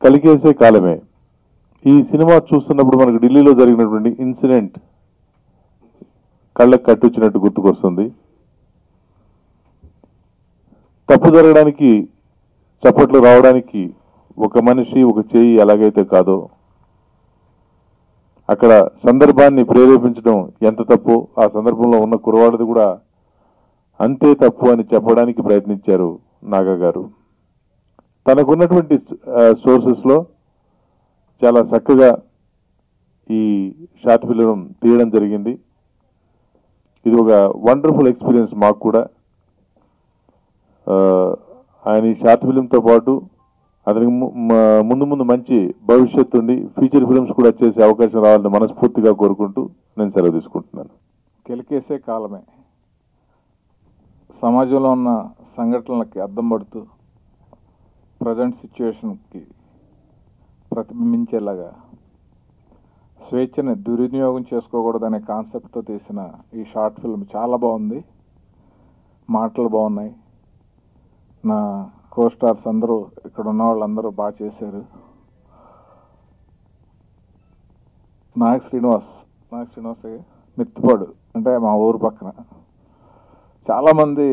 కలికేసే కాలమే. ఈ సినిమా చూస్తున్నప్పుడు మనకు ఢిల్లీలో జరిగినటువంటి ఇన్సిడెంట్ కళ్ళకు కట్టొచ్చినట్టు గుర్తుకొస్తుంది. తప్పు జరగడానికి, చప్పట్లు రావడానికి ఒక మనిషి, ఒక చేయి ఎలాగైతే కాదో, అక్కడ సందర్భాన్ని ప్రేరేపించడం ఎంత తప్పు, ఆ సందర్భంలో ఉన్న కురవాడిది కూడా అంతే తప్పు అని చెప్పడానికి ప్రయత్నించారు నాగా గారు. తనకున్నటువంటి సోర్సెస్లో చాలా చక్కగా ఈ షార్ట్ ఫిలిం తీయడం జరిగింది. ఇది ఒక వండర్ఫుల్ ఎక్స్పీరియన్స్ మాకు కూడా. ఆయన ఈ షార్ట్ ఫిలింతో పాటు అతనికి ముందు ముందు మంచి భవిష్యత్తు ఉండి ఫీచర్ ఫిలిమ్స్ కూడా చేసే అవకాశం రావాలని మనస్ఫూర్తిగా కోరుకుంటూ నేను సెలవు తీసుకుంటున్నాను. కెలికేసే కాలమే సమాజంలో ఉన్న సంఘటనలకి అద్దం పడుతూ ప్రజెంట్ సిచ్యువేషన్కి ప్రతిబింబించేలాగా స్వేచ్ఛని దుర్వినియోగం చేసుకోకూడదనే కాన్సెప్ట్తో తీసిన ఈ షార్ట్ ఫిల్మ్ చాలా బాగుంది. మాటలు బాగున్నాయి. నా కో స్టార్స్ అందరూ, ఇక్కడ ఉన్న వాళ్ళందరూ బాగా చేశారు. నాగ్ శ్రీనివాస్ మిత్తిపాడు అంటే మా ఊరు పక్కన. చాలామంది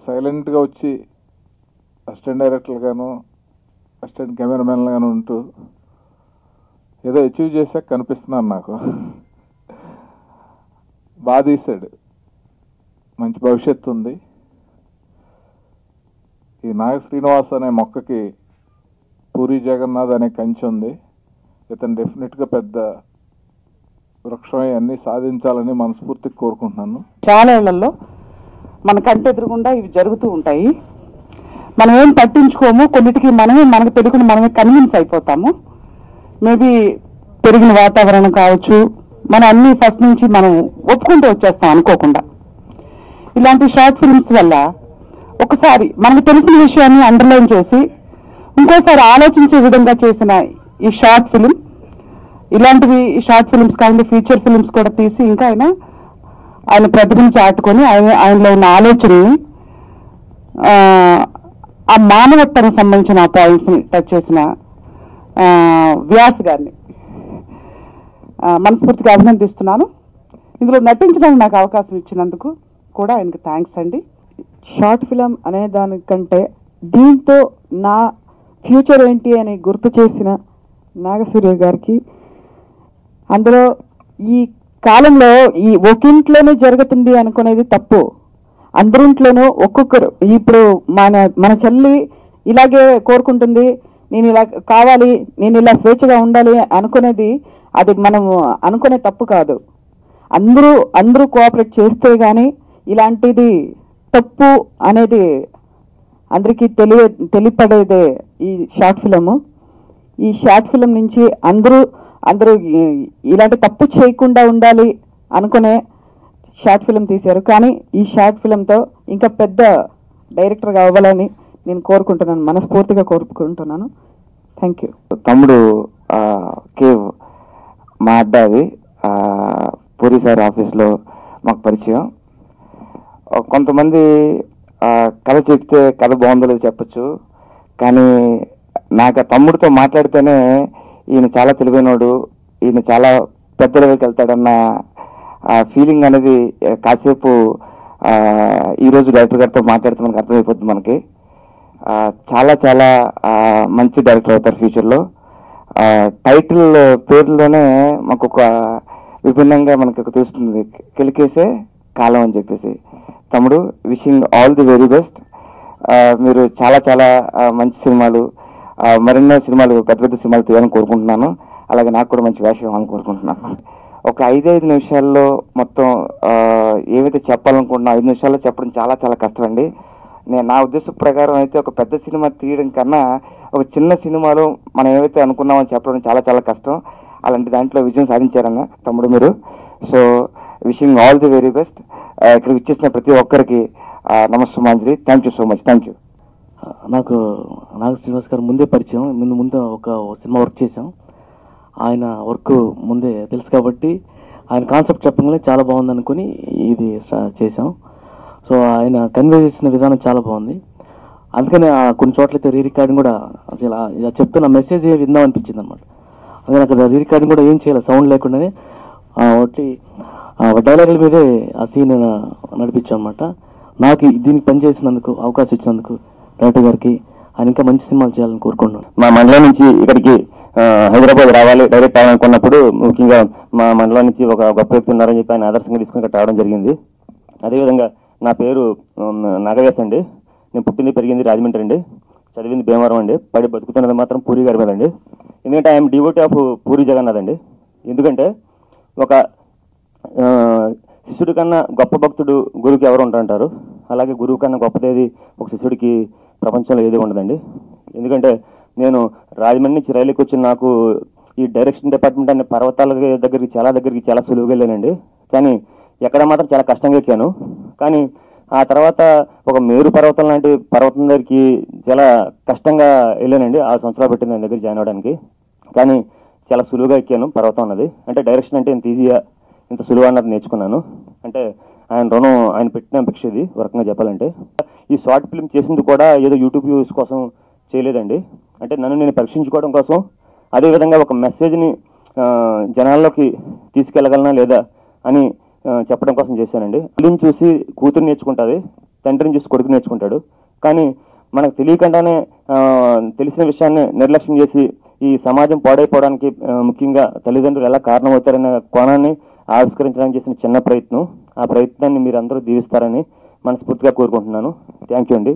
సైలెంట్గా వచ్చి అసిస్టెంట్ డైరెక్టర్గాను, అసిస్టెంట్ కెమెరామెన్గాను ఉంటూ ఏదో అచీవ్ చేశాక కనిపిస్తున్నారు నాకు. బాగా తీశాడు, మంచి భవిష్యత్తు ఉంది. ఈ నాగ శ్రీనివాస్ అనే మొక్కకి పూరి జగన్నాథ్ అనే కంచె ఉంది. ఇతను డెఫినెట్గా పెద్ద వృక్షం అన్నీ సాధించాలని మనస్ఫూర్తిగా కోరుకుంటున్నాను. చాలా ఏళ్లలో మన కంటి ఎదురుగుండా ఇవి జరుగుతూ ఉంటాయి. మనం ఏం పట్టించుకోము, కొన్నిటికి మనకు తెలియకుండా మనమే కన్విన్స్ అయిపోతాము. మేబీ పెరిగిన వాతావరణం కావచ్చు, మనం అన్ని ఫస్ట్ నుంచి మనం ఒప్పుకుంటూ వచ్చేస్తాం అనుకోకుండా. ఇలాంటి షార్ట్ ఫిల్మ్స్ వల్ల ఒకసారి మనకు తెలిసిన విషయాన్ని అండర్లైన్ చేసి ఇంకోసారి ఆలోచించే విధంగా చేసిన ఈ షార్ట్ ఫిలిం, ఇలాంటివి షార్ట్ ఫిలిమ్స్ కాకుండా ఫీచర్ ఫిలిమ్స్ కూడా తీసి ఇంకా ఆయన ప్రతిభను చాటుకొని ఆయనలో ఉన్న ఆలోచనని, ఆ మానవత్వానికి సంబంధించిన పాయింట్స్ని టచ్ చేసిన వ్యాస్ గారిని మనస్ఫూర్తిగా అభినందిస్తున్నాను. ఇందులో నటించడానికి నాకు అవకాశం ఇచ్చినందుకు కూడా ఆయనకు థ్యాంక్స్ అండి. షార్ట్ ఫిలం అనే దానికంటే దీంతో నా ఫ్యూచర్ ఏంటి అని గుర్తు చేసిన నాగసూర్య గారికి, అందులో ఈ కాలంలో ఈ ఒకింట్లోనే జరుగుతుంది అనుకునేది తప్పు. అందరింట్లోనూ ఒక్కొక్కరు, ఇప్పుడు మన చెల్లి ఇలాగే కోరుకుంటుంది, నేను ఇలా కావాలి, నేను ఇలా స్వేచ్ఛగా ఉండాలి అనుకునేది, అది మనం అనుకునే తప్పు కాదు. అందరూ కోఆపరేట్ చేస్తే కానీ ఇలాంటిది తప్పు అనేది అందరికీ తెలియపడేదే ఈ షార్ట్ ఫిలము. ఈ షార్ట్ ఫిలం నుంచి అందరూ ఇలాంటి తప్పు చేయకుండా ఉండాలి అనుకునే షార్ట్ ఫిలం తీశారు. కానీ ఈ షార్ట్ ఫిలంతో ఇంకా పెద్ద డైరెక్టర్గా అవ్వాలని నేను కోరుకుంటున్నాను, మనస్ఫూర్తిగా కోరుకుంటున్నాను. Thank you. తమ్ముడు కేవ్ మా అడ్డాది పూరి సార్ ఆఫీస్లో మాకు పరిచయం. కొంతమంది కథ చెప్తే కథ బాగుందో లేదో చెప్పచ్చు, కానీ నాకు ఆ తమ్ముడితో మాట్లాడితేనే ఈయన చాలా తెలివైనవాడు, ఈయన చాలా పెద్ద లెవెల్కి వెళ్తాడన్న ఫీలింగ్ అనేది కాసేపు ఈరోజు డైరెక్టర్ గారితో మాట్లాడితే మనకు అర్థమైపోతుంది. మనకి చాలా చాలా మంచి డైరెక్టర్ అవుతారు ఫ్యూచర్లో. టైటిల్ పేరులోనే మాకు ఒక విభిన్నంగా మనకు తెలుస్తుంది, కెలికేసే కాలం అని చెప్పేసి. తమ్ముడు, wishing all the very best. మీరు చాలా చాలా మంచి సినిమాలు, మరెన్నో సినిమాలు, పెద్ద పెద్ద సినిమాలు తీయాలని కోరుకుంటున్నాను. అలాగే నాకు కూడా మంచి వేషం ఇవ్వాలని కోరుకుంటున్నాను. ఒక 5 నిమిషాల్లో మొత్తం ఏవైతే చెప్పాలనుకుంటున్నా 5 నిమిషాల్లో చెప్పడం చాలా చాలా కష్టం అండి. నా ఉద్దేశం ప్రకారం అయితే ఒక పెద్ద సినిమా తీయడం కన్నా ఒక చిన్న సినిమాలో మనం ఏవైతే అనుకున్నామో చెప్పడం చాలా చాలా కష్టం. అలాంటి దాంట్లో విజయం సాధించారన్న తమ్ముడు మీరు. So wishing all the very best. ఇక్కడికి ఇచ్చేసిన ప్రతి ఒక్కరికి నమస్సుమాంజలి. Thank you so much. Thank you. నాకు నాగ శ్రీనివాస్ గారు ముందే పరిచయం, ముందు ఒక సినిమా వర్క్ చేశాం. ఆయన వర్క్ ముందే తెలుసు కాబట్టి ఆయన కాన్సెప్ట్ చెప్పగానే చాలా బాగుంది అనుకుని ఇది చేసాం. సో ఆయన కన్వే చేసిన విధానం చాలా బాగుంది. అందుకని కొన్ని చోట్లయితే రీ రికార్డింగ్ కూడా ఇలా చెప్తున్న మెసేజ్ విందాం అనిపించింది అనమాట. అందుకని అక్కడ రీ రికార్డింగ్ కూడా ఏం చేయాలి, సౌండ్ లేకుండానే ఒకటి డైలాగుల మీదే ఆ సీన్ నడిపించాం అనమాట. నాకు దీనికి పనిచేసినందుకు అవకాశం ఇచ్చినందుకు డైరెక్టర్ గారికి ఆయన ఇంకా మంచి సినిమాలు చేయాలని కోరుకుంటున్నాను. మా మండలం నుంచి ఇక్కడికి హైదరాబాద్ రావాలి, డైరెక్ట్ అవ్వాలనుకున్నప్పుడు ముఖ్యంగా మా మండలం నుంచి ఒక గొప్ప వ్యక్తి ఉన్నారని చెప్పి ఆయన ఆదర్శంగా తీసుకుని ఇక్కడ రావడం జరిగింది. అదేవిధంగా నా పేరు నాగవేశ్ అండి. నేను పుట్టింది పెరిగింది రాజమండ్రి అండి, చదివింది భీమవరం అండి, పడి బతుకుతున్నది మాత్రం పూరి గారి మీద అండి. ఎందుకంటే I'm devotee of Puri Jagannath అండి. ఎందుకంటే ఒక శిష్యుడి కన్నా గొప్ప భక్తుడు గురువుకి ఎవరు ఉంటారంటారు, అలాగే గురువు కన్నా గొప్పదేది ఒక శిష్యుడికి ప్రపంచంలో ఏది ఉండదండి. ఎందుకంటే నేను రాజమండ్రి నుంచి రైలుకి వచ్చి నాకు ఈ డైరెక్షన్ డిపార్ట్మెంట్ అనే పర్వతాల దగ్గరికి చాలా సులువుగా వెళ్ళానండి. కానీ ఎక్కడ మాత్రం చాలా కష్టంగా ఎక్కాను. కానీ ఆ తర్వాత ఒక మేరు పర్వతం లాంటి పర్వతం దగ్గరికి చాలా కష్టంగా వెళ్ళానండి. 6 సంవత్సరాలు పెట్టింది దాని దగ్గర జాయిన్ అవ్వడానికి. కానీ చాలా సులువుగా ఎక్కాను పర్వతం అన్నది. అంటే డైరెక్షన్ అంటే ఇంత ఈజీగా ఇంత సులువు అన్నది నేర్చుకున్నాను. అంటే ఆయన రుణం ఆయన పెట్టిన భిక్ష ఇది ఒక రకంగా చెప్పాలంటే. ఈ షార్ట్ ఫిల్మ్ చేసింది కూడా ఏదో యూట్యూబ్ వ్యూస్ కోసం చేయలేదండి. అంటే నన్ను నేను పరీక్షించుకోవడం కోసం, అదేవిధంగా ఒక మెసేజ్ని జనాల్లోకి తీసుకెళ్ళగలనా లేదా అని చెప్పడం కోసం చేశానండి. తల్లిని చూసి కూతురు నేర్చుకుంటుంది, తండ్రిని చూసి కొడుకు నేర్చుకుంటాడు. కానీ మనకు తెలియకుండానే తెలిసిన విషయాన్ని నిర్లక్ష్యం చేసి ఈ సమాజం పాడైపోవడానికి ముఖ్యంగా తల్లిదండ్రులు ఎలా కారణమవుతారనే కోణాన్ని ఆవిష్కరించడానికి చేసిన చిన్న ప్రయత్నం. ఆ ప్రయత్నాన్ని మీరు అందరూ దీవిస్తారని మనస్ఫూర్తిగా కోరుకుంటున్నాను. థ్యాంక్ యూ అండి.